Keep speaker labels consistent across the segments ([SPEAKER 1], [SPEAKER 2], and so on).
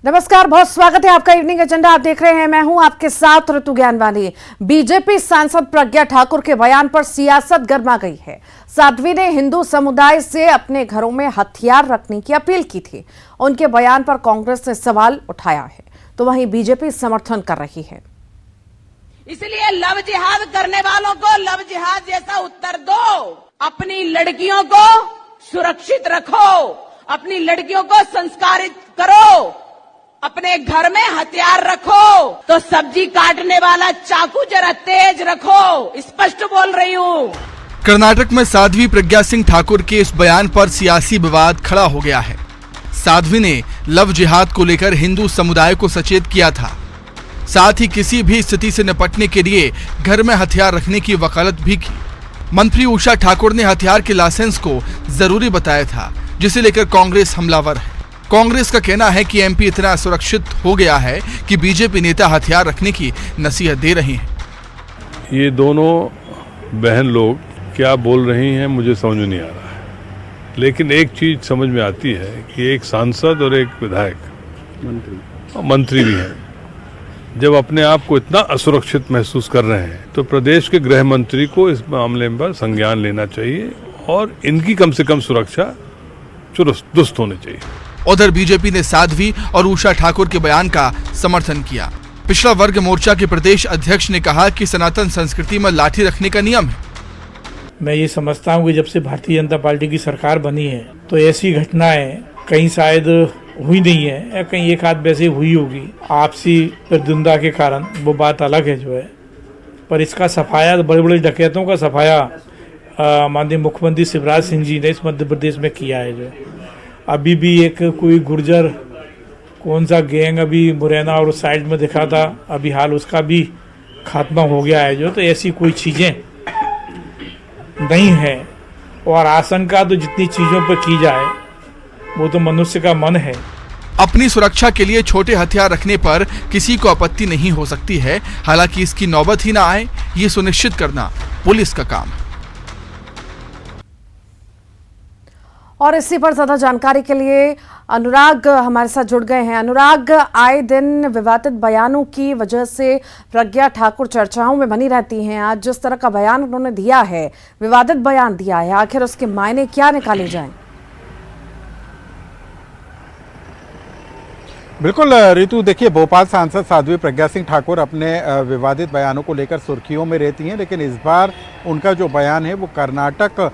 [SPEAKER 1] नमस्कार, बहुत स्वागत है आपका इवनिंग एजेंडा। आप देख रहे हैं, मैं हूं आपके साथ ऋतु ज्ञानवानी। बीजेपी सांसद प्रज्ञा ठाकुर के बयान पर सियासत गर्मा गई है। साध्वी ने हिंदू समुदाय से अपने घरों में हथियार रखने की अपील की थी। उनके बयान पर कांग्रेस ने सवाल उठाया है, तो वहीं बीजेपी समर्थन कर रही है।
[SPEAKER 2] इसलिए लव जिहाद करने वालों को लव जिहाद जैसा उत्तर दो। अपनी लड़कियों को सुरक्षित रखो, अपनी लड़कियों को संस्कारित करो, अपने घर में हथियार रखो, तो सब्जी काटने वाला चाकू जरा तेज रखो। स्पष्ट बोल रही हूँ।
[SPEAKER 3] कर्नाटक में साध्वी प्रज्ञा सिंह ठाकुर के इस बयान पर सियासी विवाद खड़ा हो गया है। साध्वी ने लव जिहाद को लेकर हिंदू समुदाय को सचेत किया था, साथ ही किसी भी स्थिति से निपटने के लिए घर में हथियार रखने की वकालत भी की। मंत्री उषा ठाकुर ने हथियार के लाइसेंस को जरूरी बताया था, जिसे लेकर कांग्रेस हमलावर है। कांग्रेस का कहना है कि एमपी इतना सुरक्षित हो गया है कि बीजेपी नेता हथियार रखने की नसीहत दे रहे हैं।
[SPEAKER 4] ये दोनों बहन लोग क्या बोल रही हैं मुझे समझ में नहीं आ रहा है, लेकिन एक चीज समझ में आती है कि एक सांसद और एक विधायक मंत्री भी हैं, जब अपने आप को इतना असुरक्षित महसूस कर रहे हैं तो प्रदेश के गृह मंत्री को इस मामले पर संज्ञान लेना चाहिए और इनकी कम से कम सुरक्षा दुरुस्त होनी चाहिए।
[SPEAKER 3] उधर बीजेपी ने साध्वी और उषा ठाकुर के बयान का समर्थन किया। पिछड़ा वर्ग मोर्चा के प्रदेश अध्यक्ष ने कहा कि सनातन संस्कृति में लाठी रखने का नियम है।
[SPEAKER 5] मैं ये समझता हूँ कि जब से भारतीय जनता पार्टी की सरकार बनी है तो ऐसी घटनाएं कहीं शायद हुई नहीं है, या कहीं एक आध वैसे हुई होगी आपसी प्रतिद्वंदा के कारण, वो बात अलग है जो है। पर इसका सफाया, बड़े बड़े डकैतों का सफाया माननीय मुख्यमंत्री शिवराज सिंह जी ने इस मध्य प्रदेश में किया है। जो अभी भी एक कोई गुर्जर कौन सा गैंग अभी मुरैना और साइड में दिखा था, अभी हाल उसका भी खात्मा हो गया है। जो तो ऐसी कोई चीज़ें नहीं है, और आशंका तो जितनी चीज़ों पर की जाए वो तो मनुष्य का मन है।
[SPEAKER 3] अपनी सुरक्षा के लिए छोटे हथियार रखने पर किसी को आपत्ति नहीं हो सकती है, हालांकि इसकी नौबत ही ना आए ये सुनिश्चित करना पुलिस का काम है।
[SPEAKER 1] और इसी पर ज्यादा जानकारी के लिए अनुराग हमारे साथ जुड़ गए हैं। अनुराग, आए दिन विवादित बयानों की वजह से प्रज्ञा ठाकुर चर्चाओं में बनी रहती हैं। आज जिस तरह का बयान उन्होंने दिया है, विवादित बयान दिया है, आखिर उसके मायने क्या निकाले जाएं?
[SPEAKER 6] बिल्कुल ऋतु, देखिए, भोपाल सांसद साध्वी प्रज्ञा सिंह ठाकुर अपने विवादित बयानों को लेकर सुर्खियों में रहती हैं, लेकिन इस बार उनका जो बयान है वो कर्नाटक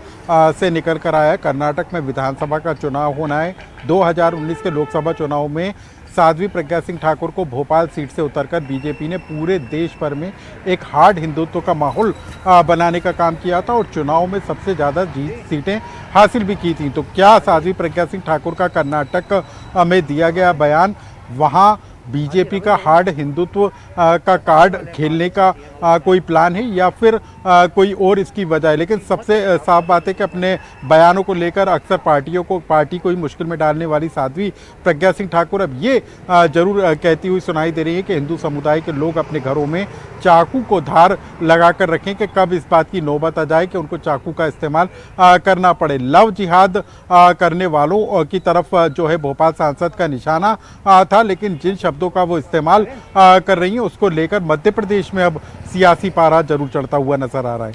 [SPEAKER 6] से निकल कर आया है। कर्नाटक में विधानसभा का चुनाव होना है। 2019 के लोकसभा चुनाव में साध्वी प्रज्ञा सिंह ठाकुर को भोपाल सीट से उतरकर बीजेपी ने पूरे देश भर में एक हार्ड हिंदुत्व का माहौल बनाने का काम किया था और चुनाव में सबसे ज़्यादा सीटें हासिल भी की थी। तो क्या साध्वी प्रज्ञा सिंह ठाकुर का कर्नाटक में दिया गया बयान वहाँ बीजेपी का हार्ड हिंदुत्व का कार्ड खेलने का कोई प्लान है या फिर कोई और इसकी वजह है? लेकिन सबसे साफ बात है कि अपने बयानों को लेकर अक्सर पार्टी को ही मुश्किल में डालने वाली साध्वी प्रज्ञा सिंह ठाकुर अब ये जरूर कहती हुई सुनाई दे रही है कि हिंदू समुदाय के लोग अपने घरों में चाकू को धार लगा कर रखें कि कब इस बात की नौबत आ जाए कि उनको चाकू का इस्तेमाल करना पड़े। लव जिहाद करने वालों की तरफ जो है भोपाल सांसद का निशाना था, लेकिन जिन शब्दों का वो इस्तेमाल कर रही हैं उसको लेकर मध्य प्रदेश में अब सियासी पारा जरूर चढ़ता हुआ नजर आ रहा है।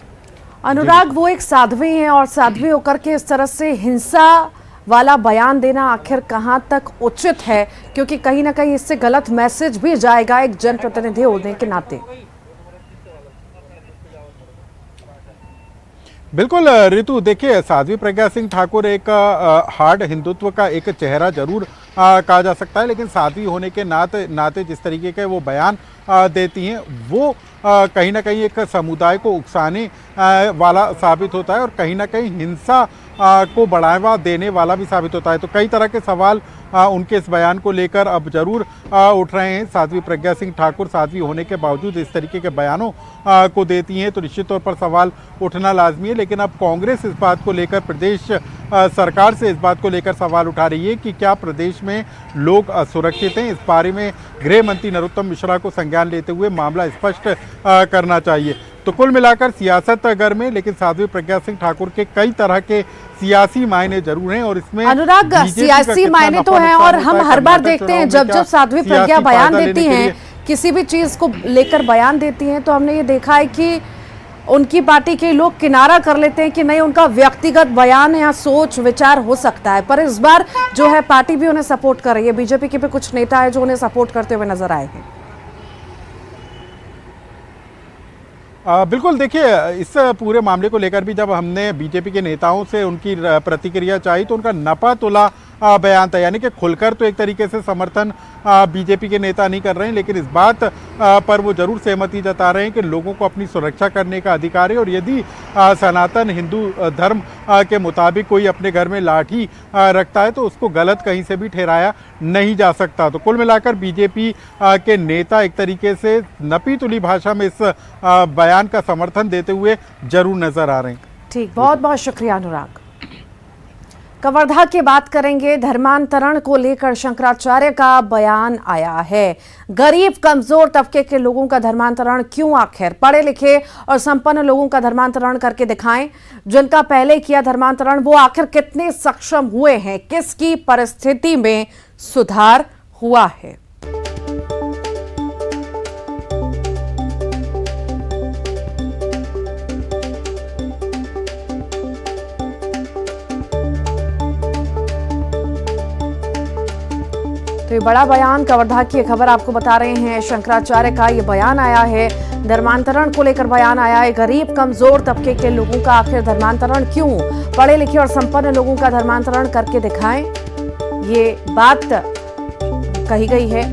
[SPEAKER 1] अनुराग, वो एक साध्वी हैं और साध्वी होकर के इस तरह से हिंसा वाला बयान देना आखिर कहां तक उचित है, क्योंकि कहीं ना कहीं इससे गलत मैसेज भी जाएगा एक जनप्रतिनिधि होने के नाते।
[SPEAKER 6] बिल्कुल ऋतु, देखिए, साध्वी प्रज्ञा सिंह ठाकुर एक हार्ड हिंदुत्व का एक चेहरा जरूर कहा जा सकता है, लेकिन साध्वी होने के नाते जिस तरीके के वो बयान देती हैं वो कहीं ना कहीं एक समुदाय को उकसाने वाला साबित होता है और कहीं ना कहीं हिंसा को बढ़ावा देने वाला भी साबित होता है। तो कई तरह के सवाल उनके इस बयान को लेकर अब जरूर उठ रहे हैं। साध्वी प्रज्ञा सिंह ठाकुर साध्वी होने के बावजूद इस तरीके के बयानों को देती हैं तो निश्चित तौर पर सवाल उठना लाजमी है। लेकिन अब कांग्रेस इस बात को लेकर प्रदेश सरकार से इस बात को लेकर सवाल उठा रही है कि क्या प्रदेश में लोग असुरक्षित हैं। इस बारे में गृह मंत्री नरोत्तम मिश्रा को संज्ञान लेते हुए मामला स्पष्ट करना चाहिए। तो कुल मिलाकर सियासत घर में लेकिन साध्वी प्रज्ञा सिंह ठाकुर के कई तरह के सियासी मायने जरूर हैं और इसमें
[SPEAKER 1] अनुराग, सियासी मायने तो हैं और हम हर बार देखते हैं जब साध्वी प्रज्ञा बयान देती हैं, किसी भी चीज को लेकर बयान देती हैं, तो हमने ये देखा है कि उनकी पार्टी के लोग किनारा कर लेते हैं कि नहीं, उनका व्यक्तिगत बयान या सोच विचार हो सकता है, पर इस बार जो है पार्टी भी उन्हें सपोर्ट कर रही है। बीजेपी के भी कुछ नेता है जो उन्हें सपोर्ट करते हुए नजर आए हैं।
[SPEAKER 6] बिल्कुल, देखिए इस पूरे मामले को लेकर भी जब हमने बीजेपी के नेताओं से उनकी प्रतिक्रिया चाही तो उनका नपा तुला बयान था, यानी कि खुलकर तो एक तरीके से समर्थन बीजेपी के नेता नहीं कर रहे हैं, लेकिन इस बात पर वो जरूर सहमति जता रहे हैं कि लोगों को अपनी सुरक्षा करने का अधिकार है और यदि सनातन हिंदू धर्म के मुताबिक कोई अपने घर में लाठी रखता है तो उसको गलत कहीं से भी ठहराया नहीं जा सकता। तो कुल मिलाकर बीजेपी के नेता एक तरीके से नपी तुली भाषा में इस बयान का समर्थन देते हुए जरूर नजर आ रहे हैं।
[SPEAKER 1] ठीक, बहुत बहुत शुक्रिया अनुराग। कवर्धा की बात करेंगे। धर्मांतरण को लेकर शंकराचार्य का बयान आया है। गरीब कमजोर तबके के लोगों का धर्मांतरण क्यों, आखिर पढ़े लिखे और संपन्न लोगों का धर्मांतरण करके दिखाएं। जिनका पहले किया धर्मांतरण वो आखिर कितने सक्षम हुए हैं, किसकी परिस्थिति में सुधार हुआ है। तो ये बड़ा बयान, कवर्धा की खबर आपको बता रहे हैं। शंकराचार्य का ये बयान आया है, धर्मांतरण को लेकर बयान आया है। गरीब कमजोर तबके के लोगों का आखिर धर्मांतरण क्यों, पढ़े लिखे और संपन्न लोगों का धर्मांतरण करके दिखाएं, ये बात कही गई है।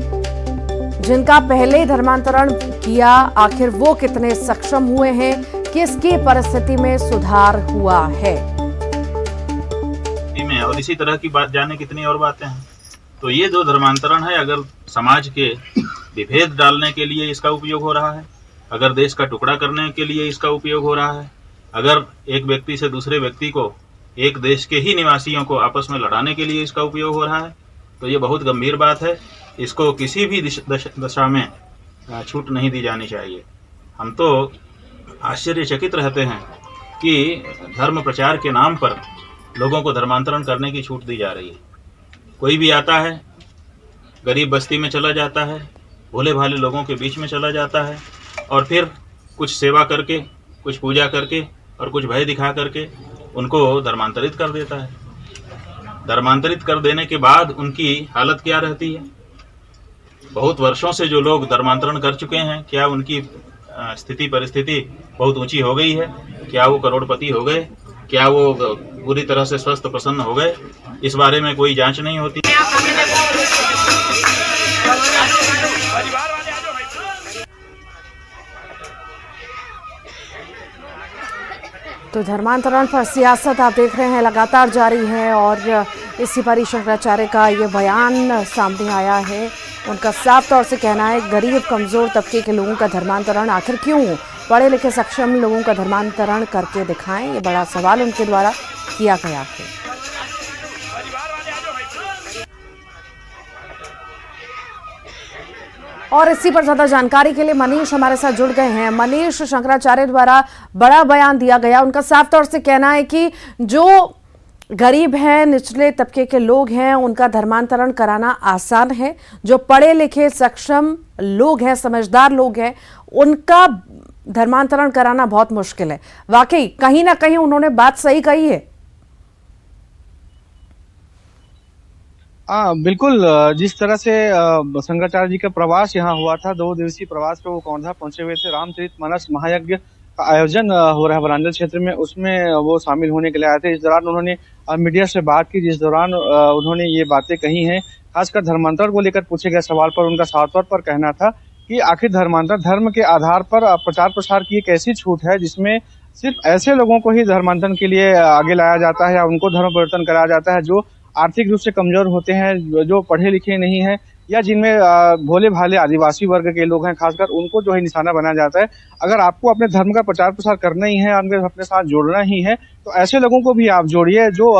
[SPEAKER 1] जिनका पहले धर्मांतरण किया आखिर वो कितने सक्षम हुए हैं, किसकी परिस्थिति में सुधार हुआ है।
[SPEAKER 7] और इसी तरह की बात जाने कितनी और बातें हैं। तो ये जो धर्मांतरण है, अगर समाज के विभेद डालने के लिए इसका उपयोग हो रहा है, अगर देश का टुकड़ा करने के लिए इसका उपयोग हो रहा है, अगर एक व्यक्ति से दूसरे व्यक्ति को, एक देश के ही निवासियों को आपस में लड़ाने के लिए इसका उपयोग हो रहा है, तो ये बहुत गंभीर बात है। इसको किसी भी दशा में छूट नहीं दी जानी चाहिए। हम तो आश्चर्यचकित रहते हैं कि धर्म प्रचार के नाम पर लोगों को धर्मांतरण करने की छूट दी जा रही है। कोई भी आता है, गरीब बस्ती में चला जाता है, भोले भाले लोगों के बीच में चला जाता है और फिर कुछ सेवा करके, कुछ पूजा करके और कुछ भय दिखा करके उनको धर्मांतरित कर देता है। धर्मांतरित कर देने के बाद उनकी हालत क्या रहती है। बहुत वर्षों से जो लोग धर्मांतरण कर चुके हैं, क्या उनकी स्थिति परिस्थिति बहुत ऊंची हो गई है? क्या वो करोड़पति हो गए? क्या वो पूरी तरह से स्वस्थ प्रसन्न हो गए? इस बारे में कोई जांच नहीं होती।
[SPEAKER 1] तो धर्मांतरण पर सियासत आप देख रहे हैं लगातार जारी है और इसी पर ही शंकराचार्य का ये बयान सामने आया है। उनका साफ तौर से कहना है गरीब कमजोर तबके के लोगों का धर्मांतरण आखिर क्यों, पढ़े लिखे सक्षम लोगों का धर्मांतरण करके दिखाएं, ये बड़ा सवाल उनके द्वारा किया गया है। और इसी पर ज्यादा जानकारी के लिए मनीष हमारे साथ जुड़ गए हैं। मनीष, शंकराचार्य द्वारा बड़ा बयान दिया गया, उनका साफ तौर से कहना है कि जो गरीब हैं, निचले तबके के लोग हैं, उनका धर्मांतरण कराना आसान है, जो पढ़े लिखे सक्षम लोग हैं, समझदार लोग हैं, उनका धर्मांतरण कराना बहुत मुश्किल है। वाकई कहीं ना कहीं उन्होंने बात सही कही है।
[SPEAKER 8] बिल्कुल, जिस तरह से शंकराचार्य जी का प्रवास यहाँ हुआ था, 2 दिवसीय प्रवास पे वो कवर्धा पहुंचे हुए थे। रामचरितमानस महायज्ञ का आयोजन हो रहा है वरांचल क्षेत्र में, उसमें वो शामिल होने के लिए आए थे। इस दौरान उन्होंने मीडिया से बात की, जिस दौरान उन्होंने ये बातें कही हैं। खासकर धर्मांतरण को लेकर पूछे गए सवाल पर उनका साफ तौर पर कहना था कि आखिर धर्मांतर धर्म के आधार पर प्रचार प्रसार की एक ऐसी छूट है जिसमें सिर्फ ऐसे लोगों को ही धर्मांतरण के लिए आगे लाया जाता है या उनको धर्म परिवर्तन कराया जाता है जो आर्थिक रूप से कमजोर होते हैं, जो पढ़े लिखे नहीं हैं या जिनमें भोले भाले आदिवासी वर्ग के लोग हैं खासकर, उनको जो है निशाना बनाया जाता है। अगर आपको अपने धर्म का प्रचार प्रसार करना ही है, अपने साथ जोड़ना ही है, तो ऐसे लोगों को भी आप जोड़िए जो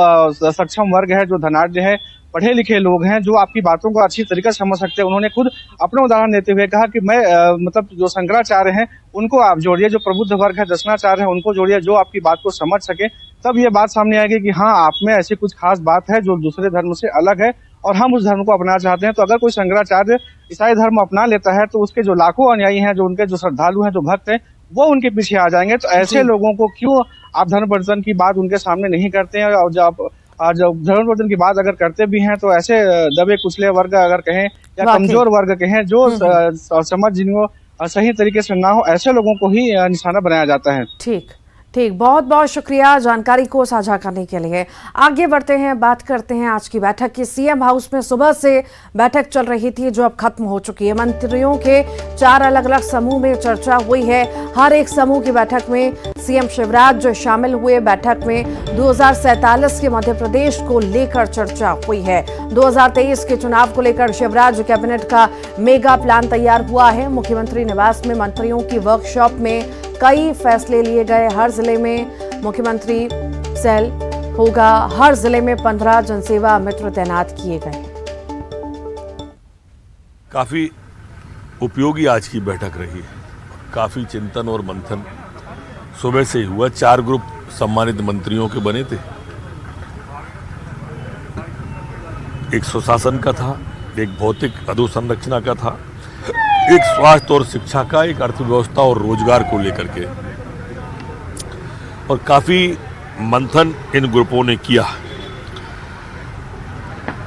[SPEAKER 8] सक्षम वर्ग है, जो धनाढ्य है, पढ़े लिखे लोग हैं, जो आपकी बातों को अच्छी तरीके से समझ सकते हैं। उन्होंने खुद अपना उदाहरण देते हुए कहा कि मैं मतलब जो शंकराचार्य हैं उनको आप जोड़िए, जो प्रबुद्ध वर्ग है, दर्शनाचार्य है, उनको जोड़िए, जो आपकी बात को समझ सके। तब ये बात सामने आएगी कि हाँ, आप में ऐसी कुछ खास बात है जो दूसरे धर्म से अलग है और हम उस धर्म को अपनाना चाहते हैं। तो अगर कोई शंकराचार्य ईसाई धर्म अपना लेता है तो उसके जो लाखों अनुयायी हैं, जो उनके जो श्रद्धालु हैं, जो भक्त हैं, वो उनके पीछे आ जाएंगे। तो ऐसे लोगों को क्यों आप धर्म परिवर्तन की बात उनके सामने नहीं करते हैं? और जब धर्म परिवर्तन की बात अगर करते भी हैं तो ऐसे दबे कुचले वर्ग अगर कहें या कमजोर वर्ग कहें, जो समझ जिनको सही तरीके से ना हो, ऐसे लोगों को ही निशाना बनाया जाता है।
[SPEAKER 1] ठीक, बहुत बहुत शुक्रिया जानकारी को साझा करने के लिए। आगे बढ़ते हैं, बात करते हैं आज की बैठक की। सीएम हाउस में सुबह से बैठक चल रही थी जो अब खत्म हो चुकी है। मंत्रियों के 4 अलग अलग समूह में चर्चा हुई है। हर एक समूह की बैठक में सीएम शिवराज जो शामिल हुए। बैठक में 2047 के मध्य प्रदेश को लेकर चर्चा हुई है। 2023 के चुनाव को लेकर शिवराज कैबिनेट का मेगा प्लान तैयार हुआ है। मुख्यमंत्री निवास में मंत्रियों की वर्कशॉप में कई फैसले लिए गए। हर जिले में मुख्यमंत्री सेल होगा। हर जिले में 15 जनसेवा मित्र तैनात किए गए।
[SPEAKER 9] काफी उपयोगी आज की बैठक रही है। काफी चिंतन और मंथन सुबह से ही हुआ। 4 ग्रुप सम्मानित मंत्रियों के बने थे। एक सुशासन का था, एक भौतिक अधोसंरचना का था, एक स्वास्थ्य और शिक्षा का, एक अर्थव्यवस्था और रोजगार को लेकर के। और काफी मंथन इन ग्रुपों ने किया।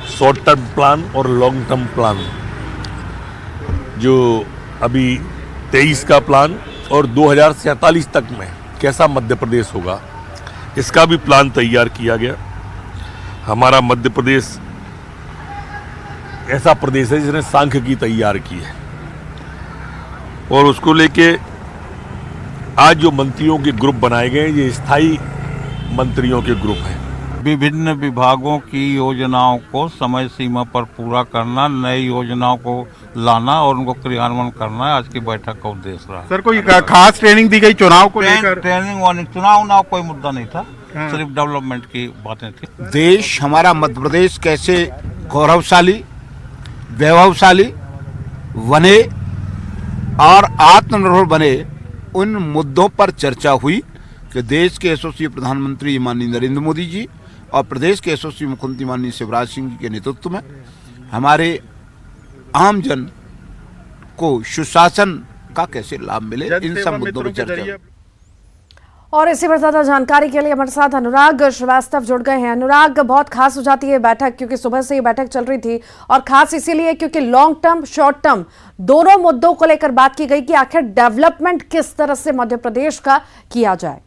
[SPEAKER 9] शॉर्ट टर्म प्लान और लॉन्ग टर्म प्लान, जो अभी 23 का प्लान और 2047 तक में कैसा मध्य प्रदेश होगा, इसका भी प्लान तैयार किया गया। हमारा मध्य प्रदेश ऐसा प्रदेश है जिसने सांख्यिकी तैयार की है और उसको लेके आज जो मंत्रियों के ग्रुप बनाए गए, ये स्थायी मंत्रियों के ग्रुप हैं।
[SPEAKER 10] विभिन्न विभागों की योजनाओं को समय सीमा पर पूरा करना, नई योजनाओं को लाना और उनको क्रियान्वयन करना आज की बैठक का उद्देश्य रहा।
[SPEAKER 6] सर, कोई खास ट्रेनिंग दी गई चुनाव को लेकर?
[SPEAKER 10] ट्रेनिंग वार्निंग चुनाव कोई मुद्दा नहीं था, सिर्फ डेवलपमेंट की बातें थी।
[SPEAKER 11] देश हमारा मध्य प्रदेश कैसे गौरवशाली, वैभवशाली बने और आत्मनिर्भर बने, उन मुद्दों पर चर्चा हुई कि देश के यशस्वी प्रधानमंत्री माननीय नरेंद्र मोदी जी और प्रदेश के यशस्वी मुख्यमंत्री माननीय शिवराज सिंह जी के नेतृत्व में हमारे आम जन को सुशासन का कैसे लाभ मिले, इन सब मुद्दों पर चर्चा।
[SPEAKER 1] और इसी पर ज्यादा जानकारी के लिए हमारे साथ अनुराग श्रीवास्तव जुड़ गए हैं। अनुराग, बहुत खास हो जाती है बैठक क्योंकि सुबह से ये बैठक चल रही थी और खास इसीलिए क्योंकि लॉन्ग टर्म शॉर्ट टर्म दोनों मुद्दों को लेकर बात की गई कि आखिर डेवलपमेंट किस तरह से मध्य प्रदेश का किया जाए।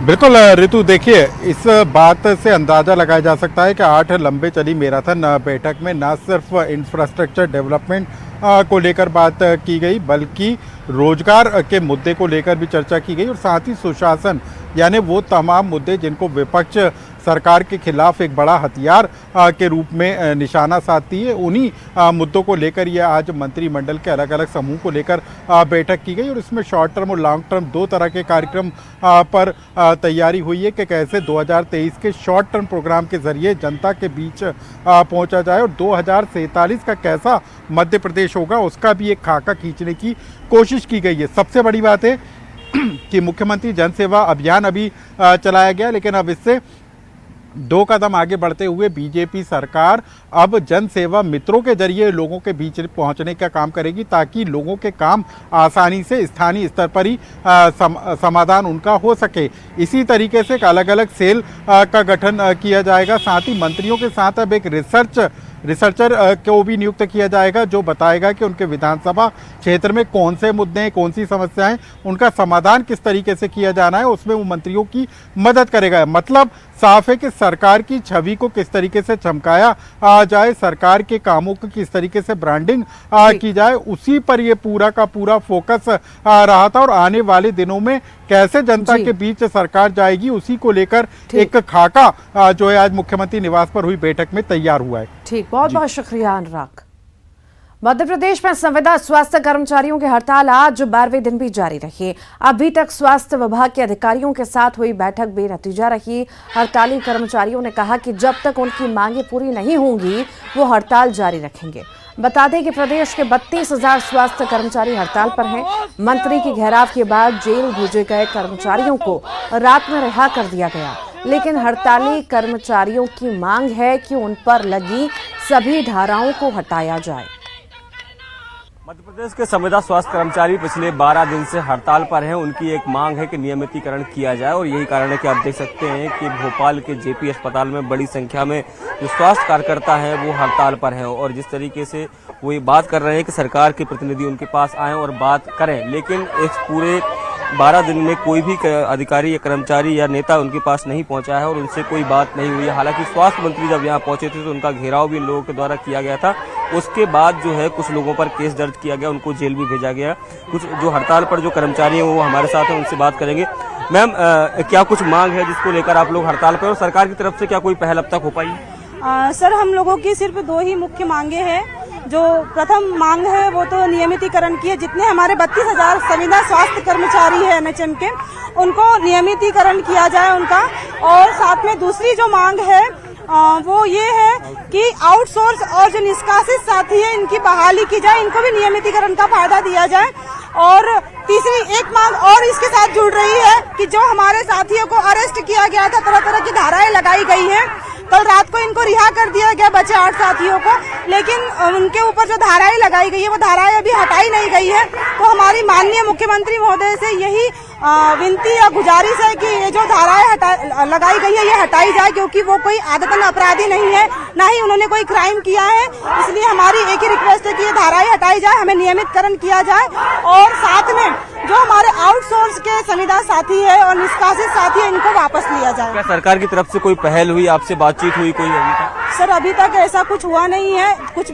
[SPEAKER 6] बिल्कुल ऋतु, देखिए इस बात से अंदाज़ा लगाया जा सकता है कि 8 लंबे चली मैराथन बैठक में न सिर्फ इंफ्रास्ट्रक्चर डेवलपमेंट को लेकर बात की गई, बल्कि रोजगार के मुद्दे को लेकर भी चर्चा की गई और साथ ही सुशासन, यानी वो तमाम मुद्दे जिनको विपक्ष सरकार के खिलाफ एक बड़ा हथियार के रूप में निशाना साधती है, उन्हीं मुद्दों को लेकर ये आज मंत्रिमंडल के अलग अलग समूह को लेकर बैठक की गई। और इसमें शॉर्ट टर्म और लॉन्ग टर्म 2 तरह के कार्यक्रम पर तैयारी हुई है कि कैसे 2023 के शॉर्ट टर्म प्रोग्राम के जरिए जनता के बीच पहुंचा जाए और 2047 का कैसा मध्य प्रदेश होगा उसका भी एक खाका खींचने की कोशिश की गई है। सबसे बड़ी बात है कि मुख्यमंत्री जन सेवा अभियान अभी चलाया गया, लेकिन अब इससे 2 कदम आगे बढ़ते हुए बीजेपी सरकार अब जन सेवा मित्रों के जरिए लोगों के बीच पहुंचने का काम करेगी ताकि लोगों के काम आसानी से स्थानीय स्तर पर ही समाधान उनका हो सके। इसी तरीके से एक अलग अलग सेल का गठन किया जाएगा। साथ ही मंत्रियों के साथ अब एक रिसर्च रिसर्चर को भी नियुक्त किया जाएगा जो बताएगा कि उनके विधानसभा क्षेत्र में कौन से मुद्दे हैं, कौन सी समस्याएं, उनका समाधान किस तरीके से किया जाना है, उसमें वो मंत्रियों की मदद करेगा। मतलब साफ है कि सरकार की छवि को किस तरीके से चमकाया जाए, सरकार के कामों को किस तरीके से ब्रांडिंग की जाए, उसी पर ये पूरा का पूरा फोकस रहा था। और आने वाले दिनों में कैसे जनता के बीच सरकार जाएगी, उसी को लेकर एक खाका जो है आज मुख्यमंत्री निवास पर हुई बैठक में तैयार हुआ है।
[SPEAKER 1] ठीक, बहुत बहुत शुक्रिया अनुराग। मध्य प्रदेश में संविदा स्वास्थ्य कर्मचारियों की हड़ताल आज 12वें दिन भी जारी रही। अभी तक स्वास्थ्य विभाग के अधिकारियों के साथ हुई बैठक बेनतीजा रही। हड़ताली कर्मचारियों ने कहा कि जब तक उनकी मांगें पूरी नहीं होंगी वो हड़ताल जारी रखेंगे। बता दें कि प्रदेश के 32,000 स्वास्थ्य कर्मचारी हड़ताल पर हैं। मंत्री के घेराव के बाद जेल भेजे गए कर्मचारियों को रात में रिहा कर दिया गया, लेकिन हड़ताली कर्मचारियों की मांग है कि उन पर लगी सभी धाराओं को हटाया जाए।
[SPEAKER 12] मध्य प्रदेश के संविदा स्वास्थ्य कर्मचारी पिछले 12 दिन से हड़ताल पर हैं। उनकी एक मांग है कि नियमितीकरण किया जाए और यही कारण है कि आप देख सकते हैं कि भोपाल के जेपी अस्पताल में बड़ी संख्या में जो स्वास्थ्य कार्यकर्ता हैं वो हड़ताल पर हैं और जिस तरीके से वो ये बात कर रहे हैं कि सरकार के प्रतिनिधि उनके पास आएं और बात करें, लेकिन इस पूरे 12 दिन में कोई भी अधिकारी या कर्मचारी या नेता उनके पास नहीं पहुंचा है और उनसे कोई बात नहीं हुई है। हालांकि स्वास्थ्य मंत्री जब यहां पहुंचे थे तो उनका घेराव भी इन लोगों के द्वारा किया गया था। उसके बाद जो है कुछ लोगों पर केस दर्ज किया गया, उनको जेल भी भेजा गया। कुछ जो हड़ताल पर जो कर्मचारी हैं वो हमारे साथ हैं, उनसे बात करेंगे। मैम, क्या कुछ मांग है जिसको लेकर आप लोग हड़ताल पर और सरकार की तरफ से क्या कोई पहल अब तक हो पाई?
[SPEAKER 13] सर, हम लोगों की सिर्फ 2 ही मुख्य मांगे हैं। जो प्रथम मांग है वो तो नियमितीकरण की है। जितने हमारे 32,000 संविदा स्वास्थ्य कर्मचारी है एनएचएम के, उनको नियमितीकरण किया जाए उनका। और साथ में दूसरी जो मांग है वो ये है कि आउटसोर्स और जो निष्कासित साथी है इनकी बहाली की जाए, इनको भी नियमितीकरण का फायदा दिया जाए। और तीसरी एक मांग और इसके साथ जुड़ रही है कि जो हमारे साथियों को अरेस्ट किया गया था, तरह तरह की धाराएं लगाई गई है, कल रात को इनको रिहा कर दिया गया बचे 8 साथियों को, लेकिन उनके ऊपर जो धाराएं लगाई गई है वो धाराएं अभी हटाई नहीं गई है। तो हमारी माननीय मुख्यमंत्री महोदय से यही विनती या गुजारिश है कि ये जो धाराएं लगाई गई है ये हटाई जाए, क्योंकि वो कोई आदतन अपराधी नहीं है, ना ही उन्होंने कोई क्राइम किया है। इसलिए हमारी एक ही रिक्वेस्ट है कि ये धाराएं हटाई जाए, हमें नियमितकरण किया जाए। और साथ में जो हमारे आउटसोर्स के संविदा साथी है और निष्कासित साथी है इनको वापस लिया जाए।
[SPEAKER 12] क्या सरकार की तरफ से कोई पहल हुई, आपसे बातचीत हुई कोई अभी तक?
[SPEAKER 13] सर, अभी तक ऐसा कुछ हुआ नहीं है। कुछ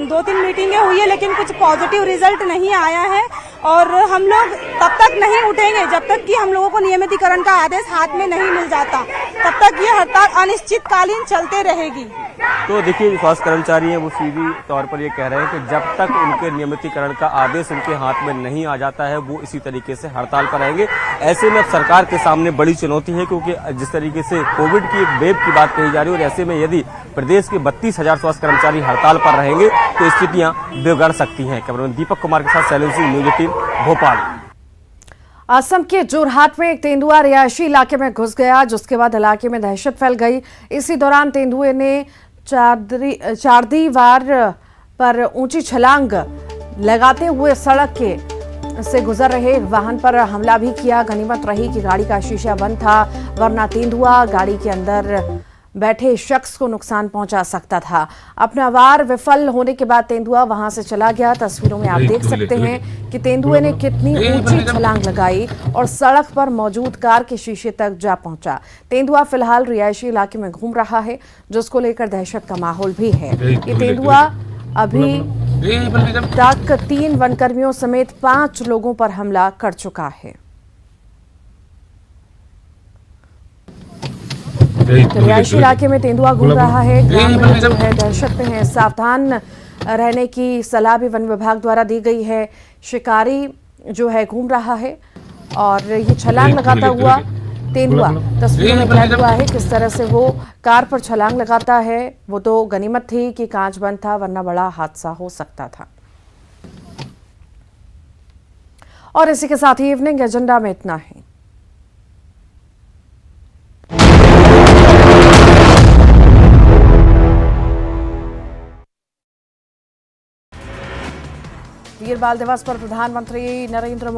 [SPEAKER 13] 2-3 मीटिंगें हुई है लेकिन कुछ पॉजिटिव रिजल्ट नहीं आया है। और हम लोग तब तक नहीं उठेंगे जब तक कि हम लोगों को नियमितीकरण का आदेश हाथ में नहीं मिल जाता, तब तक ये हड़ताल अनिश्चितकालीन चलते रहेगी।
[SPEAKER 12] तो देखिए, जो स्वास्थ्य कर्मचारी हैं वो सीधी तौर पर ये कह रहे हैं कि जब तक उनके नियमितीकरण का आदेश उनके हाथ में नहीं आ जाता है वो इसी तरीके से हड़ताल पर रहेंगे। ऐसे में अब सरकार के सामने बड़ी चुनौती है, क्योंकि जिस तरीके से कोविड की एक वेव की बात कही जा रही है और ऐसे में यदि प्रदेश के 32,000 स्वास्थ्य कर्मचारी हड़ताल पर रहेंगे तो स्थितियां बिगड़ सकती हैं। कैमरामैन दीपक कुमार के साथ शैलेंद्र सिंह, न्यूज 18 भोपाल।
[SPEAKER 1] असम के जोरहाट में एक तेंदुआ रिहायशी इलाके में घुस गया, जिसके बाद इलाके में दहशत फैल गई। इसी दौरान तेंदुए ने चारदीवार पर ऊंची छलांग लगाते हुए सड़क के से गुजर रहे वाहन पर हमला भी किया। गनीमत रही कि गाड़ी का शीशा बंद था, वरना तेंदुआ गाड़ी के अंदर बैठे शख्स को नुकसान पहुंचा सकता था। अपना वार विफल होने के बाद तेंदुआ वहां से चला गया। तस्वीरों में आप देख सकते हैं कि तेंदुए ने कितनी ऊंची छलांग लगाई और सड़क पर मौजूद कार के शीशे तक जा पहुंचा। तेंदुआ फिलहाल रिहायशी इलाके में घूम रहा है, जिसको लेकर दहशत का माहौल भी है। ये तेंदुआ अभी तक 3 वनकर्मियों समेत 5 लोगों पर हमला कर चुका है। रिहायशी इलाके में तेंदुआ घूम रहा है, ग्रामीण जो है दहशत में है। सावधान रहने की सलाह भी वन विभाग द्वारा दी गई है। शिकारी जो है घूम रहा है और ये छलांग लगाता हुआ तेंदुआ तस्वीरों में कैद हुआ है। किस तरह से वो कार पर छलांग लगाता है। वो तो गनीमत थी कि कांच बंद था, वरना बड़ा हादसा हो सकता था। और इसी के साथ ही इवनिंग एजेंडा में इतना ही। वीर बाल दिवस पर प्रधानमंत्री नरेंद्र मोदी